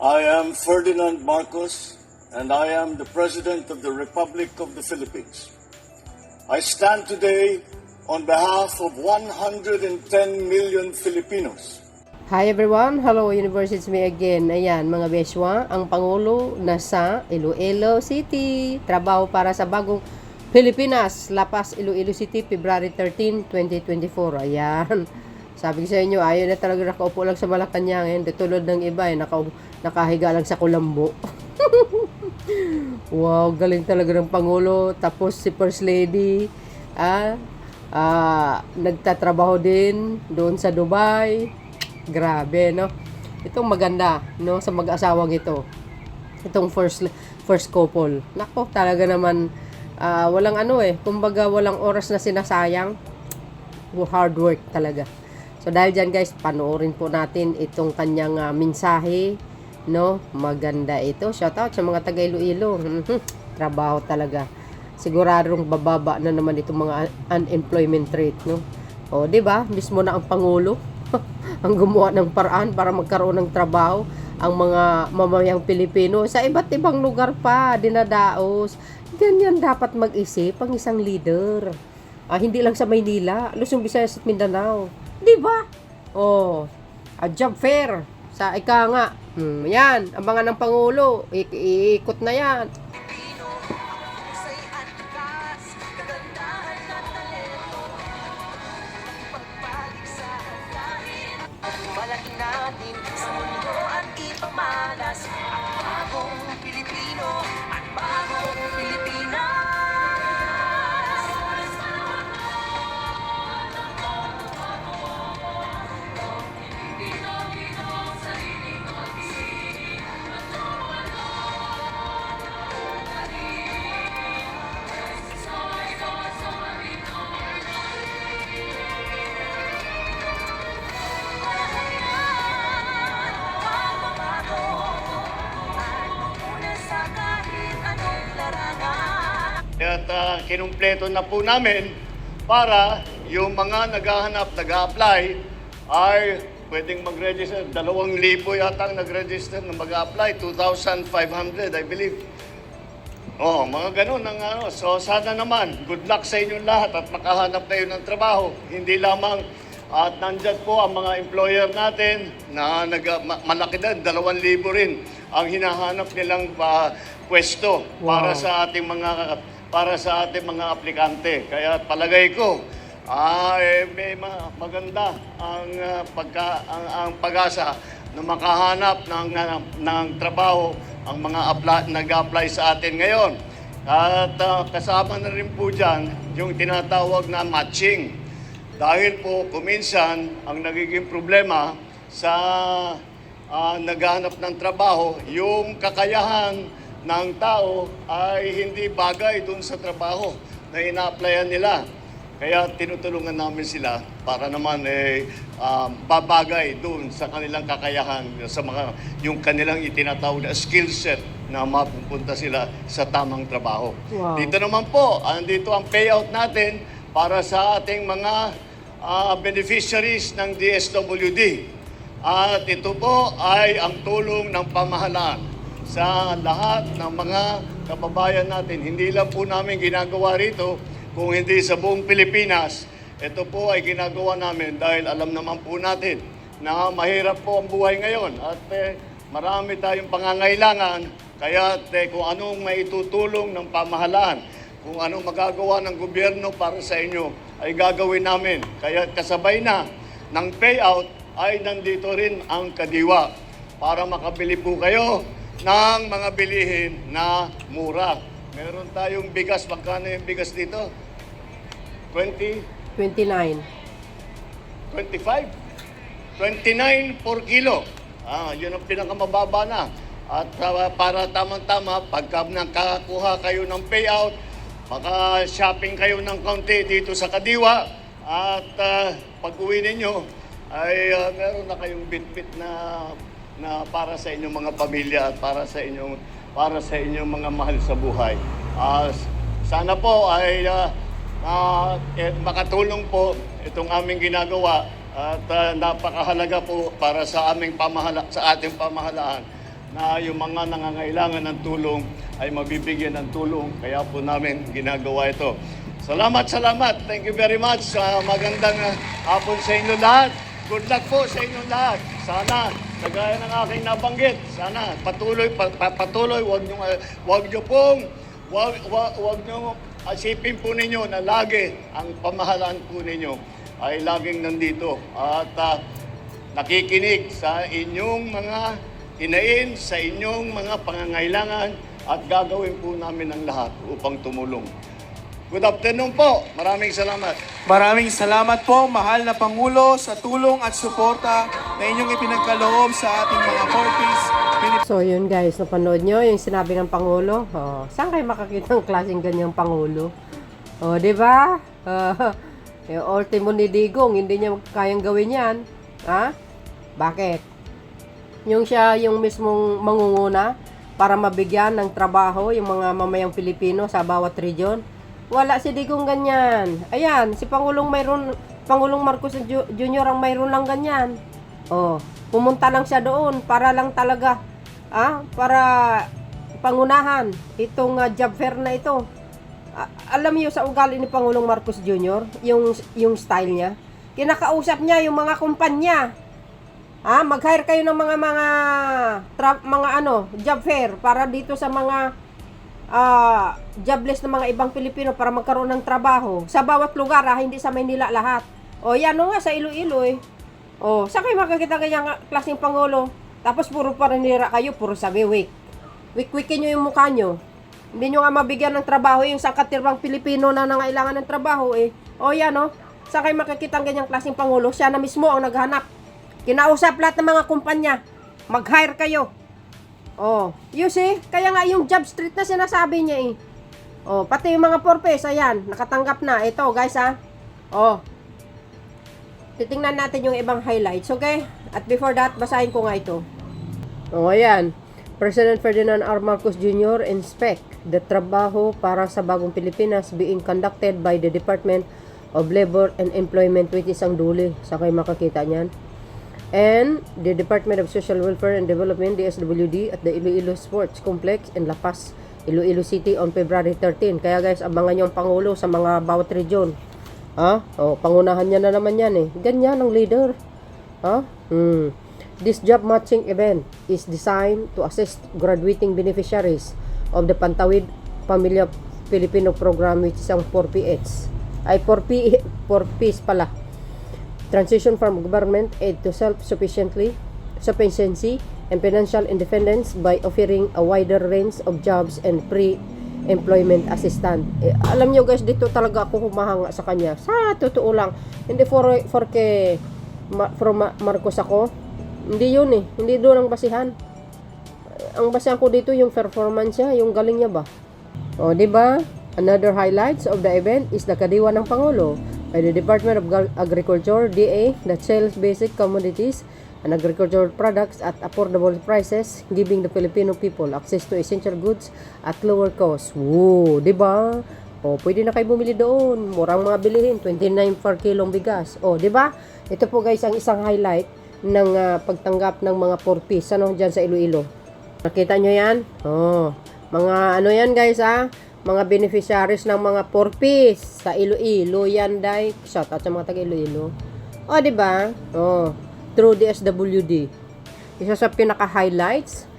I am Ferdinand Marcos, and I am the President of the Republic of the Philippines. I stand today on behalf of 110 million Filipinos. Hi everyone! Hello University, it's me again. Ayan mga beswa, ang Pangulo nasa Iloilo City. Trabaho para sa bagong Pilipinas, Lapas, Iloilo City, February 13, 2024. Ayan. Sabi ko sa inyo, ayaw na talaga nakaupo lang sa Malacanang. Hindi tulad ng iba, nakahiga lang sa kulambo. Wow, galing talaga ng Pangulo. Tapos si First Lady, nagtatrabaho din doon sa Dubai. Grabe, no? Itong maganda, no? Sa mag-asawang ito. Itong first couple. Nako, talaga naman, walang kumbaga walang oras na sinasayang. Hard work talaga. So dahil dyan guys, panoorin po natin itong kanyang mensahe, no? Maganda ito. Shoutout sa mga taga Iloilo. Trabaho talaga. Siguradong bababa na naman itong mga unemployment rate, no? O, di ba? Mismo na ang Pangulo ang gumawa ng paraan para magkaroon ng trabaho ang mga mamamayang Pilipino sa iba't ibang lugar pa, dinadaos. Ganyan dapat mag-isip ang isang leader. Hindi lang sa Maynila, Luzon, Visayas at Mindanao. Di ba? Oh, a job fair sa ika nga. Yan, abangan ng Pangulo. Iikot na yan. Malaki natin sa mundo at ipamalas ang bagong Pilipino at bagong Pilipinas. At kinumpleto na po namin para yung mga naghahanap, nag-a-apply ay pwedeng mag-register. 2,000 yata ang nag-register na mag-a-apply. 2,500 I believe. Mga ganun ang So sana naman, good luck sa inyong lahat at makahanap kayo ng trabaho. Hindi lamang at nandyan po ang mga employer natin na malaki din, 2,000 rin ang hinahanap nilang pwesto para sa ating mga aplikante. Kaya palagay ko, may maganda ang pag-asa na makahanap ng trabaho ang mga nag-apply sa atin ngayon. At kasama na rin po dyan yung tinatawag na matching. Dahil po kuminsan ang nagiging problema sa naghahanap ng trabaho, yung kakayahan ng tao ay hindi bagay dun sa trabaho na ina-applyan nila. Kaya tinutulungan namin sila para naman babagay dun sa kanilang kakayahan, sa yung kanilang itinatawag na skill set na mapupunta sila sa tamang trabaho. Wow. Dito naman po, andito ang payout natin para sa ating mga beneficiaries ng DSWD. At ito po ay ang tulong ng pamahalaan sa lahat ng mga kababayan natin. Hindi lang po namin ginagawa rito, kung hindi sa buong Pilipinas. Ito po ay ginagawa namin dahil alam naman po natin na mahirap po ang buhay ngayon at marami tayong pangangailangan. Kaya kung anong maitutulong ng pamahalaan, kung anong magagawa ng gobyerno para sa inyo, ay gagawin namin. Kaya kasabay na ng payout ay nandito rin ang kadiwa para makabili po kayo ng mga bilihin na mura. Meron tayong bigas. Magkano yung bigas dito? 20? 29. 25? 29 per kilo. Yun ang pinakamababa na. At para tamang-tama, pagka nakakuha kayo ng payout, maka-shopping kayo ng kaunti dito sa Kadiwa. At pag-uwi ninyo, ay meron na kayong bit-bit na para sa inyong mga pamilya at para sa inyong mga mahal sa buhay. Sana po ay makatulong po itong aming ginagawa at napakahalaga po para sa ating pamahalaan na yung mga nangangailangan ng tulong ay mabibigyan ng tulong. Kaya po namin ginagawa ito. Salamat, salamat. Thank you very much. Magandang hapon sa inyo lahat. Good luck po sa inyo lahat. Sana, kagaya ng aking nabanggit, sana patuloy, patuloy, wag nyo asipin po ninyo na lagi ang pamahalaan po ninyo ay laging nandito at nakikinig sa inyong mga hinain, sa inyong mga pangangailangan at gagawin po namin ang lahat upang tumulong. Good afternoon po. Maraming salamat. Maraming salamat po, mahal na Pangulo, sa tulong at suporta na inyong ipinagkaloob sa ating mga Corpis. So yun guys, napanood nyo yung sinabi ng Pangulo. Oh, saan kayo makakita ng klaseng ganyang Pangulo? Oh, di ba? Yung ultimo ni Digong, hindi niya kayang gawin yan. Ha? Bakit? Yung siya yung mismong mangunguna para mabigyan ng trabaho yung mga mamayang Pilipino sa bawat region. Wala si Digong ganyan. Ayan, si Pangulong Marcos Jr. ang mayroon lang ganyan. Oh, pumunta lang siya doon para lang talaga para pangunahan itong job fair na ito. Alam niyo sa ugali ni Pangulong Marcos Jr., yung style niya. Kinakausap niya yung mga kumpanya. Mag-hire kayo ng mga job fair para dito sa mga jobless na mga ibang Pilipino para magkaroon ng trabaho sa bawat lugar, hindi sa Maynila lahat. O yan nga sa Iloilo eh. O, saan kayo makakita ganyang klaseng Pangulo? Tapos puro parinira kayo, puro sabi wik-wikin nyo yung mukha nyo. Hindi nyo nga mabigyan ng trabaho yung sangkatirang Pilipino na nangailangan ng trabaho eh. O yan saan kayo makakita ng ganyang klaseng Pangulo? Siya na mismo ang naghanap. Kinausap lahat ng mga kumpanya. Mag-hire kayo. Oh, you see? Kaya nga yung job street na sinasabi niya eh. Oh, pati yung mga porpes, ayan, nakatanggap na. Ito, guys Oh. Titingnan natin yung ibang highlights, okay? At before that, basahin ko nga ito. Oh, ayan. President Ferdinand R. Marcos Jr. inspect the trabaho para sa bagong Pilipinas being conducted by the Department of Labor and Employment, which is ang duli. Sa kayo makakita niyan. And the Department of Social Welfare and Development, DSWD, at the Iloilo Sports Complex in La Paz, Iloilo City on February 13. Kaya guys, abangan nyo ang Pangulo sa mga bawat region. Pangunahan niya na naman yan eh. Ganyan ang leader. This job matching event is designed to assist graduating beneficiaries of the Pantawid Pamilya Filipino Program, which is ang 4PH. Ay, 4Ps pala. Transition from government aid to self-sufficiency and financial independence by offering a wider range of jobs and pre-employment assistance. Alam nyo guys, dito talaga ako humahanga sa kanya. Sa totoo lang. Hindi from Marcos ako. Hindi yun eh. Hindi doon ang basihan. Ang basihan ko dito yung performance niya, yung galing niya ba? O, diba? Another highlights of the event is the kadiwa ng Pangulo by the Department of Agriculture, DA, that sells basic commodities and agricultural products at affordable prices, giving the Filipino people access to essential goods at lower cost. Woo, di ba? O, pwede na kayo bumili doon. Murang mga bilihin, 29 per kilong bigas. O, di ba? Ito po guys ang isang highlight ng pagtanggap ng mga 4Ps dyan sa Iloilo. Nakita nyo yan? O, mga yan guys mga beneficiaries ng mga 4Ps sa Iloilo yan, day. Shout out sa mga taga Iloilo. O, di ba? O, through DSWD. Isa sa pinaka-highlights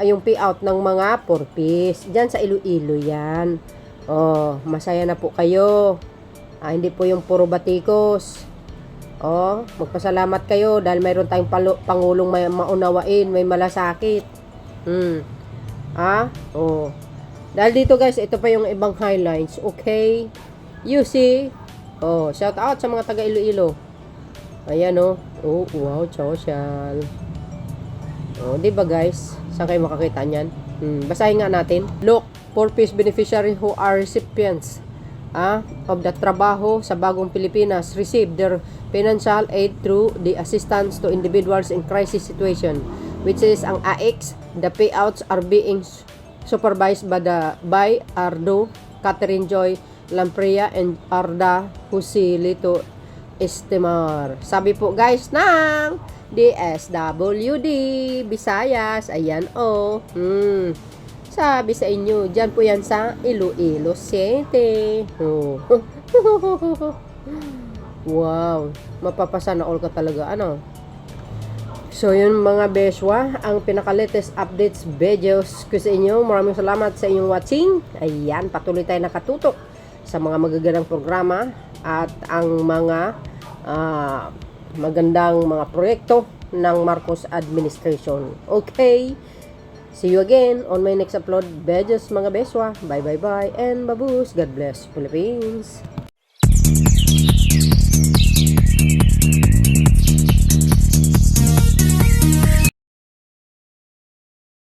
yung payout ng mga 4Ps. Diyan sa Iloilo yan. O, masaya na po kayo. Hindi po yung puro batikos. O, magpasalamat kayo dahil mayroon tayong Pangulong may maunawain, may malasakit. O, dahil dito guys, ito pa yung ibang highlights. Okay? You see? Oh, shout out sa mga taga Iloilo. Ayan oh. Oh, wow, social. Oh, di ba guys? Saan kayo makakita niyan? Basahin nga natin. Look, 4Ps beneficiary who are recipients of the trabaho sa bagong Pilipinas receive their financial aid through the assistance to individuals in crisis situation, which is ang AX. The payouts are being supervised by Ardo, Catherine Joy Lamprea, and Arda Husilito Estimar. Sabi po guys ng DSWD, Visayas, ayan o. Sabi sa inyo, dyan po yan sa Iloilo City. Oh. Wow, mapapasana all ka talaga, ano? So yun mga beswa, ang pinaka-latest updates videos ko sa inyo. Maraming salamat sa inyong watching. Ayan, patuloy tayo nakatutok sa mga magagandang programa at ang mga magandang mga proyekto ng Marcos administration. Okay, see you again on my next upload videos mga beswa. Bye bye bye and babush. God bless Philippines.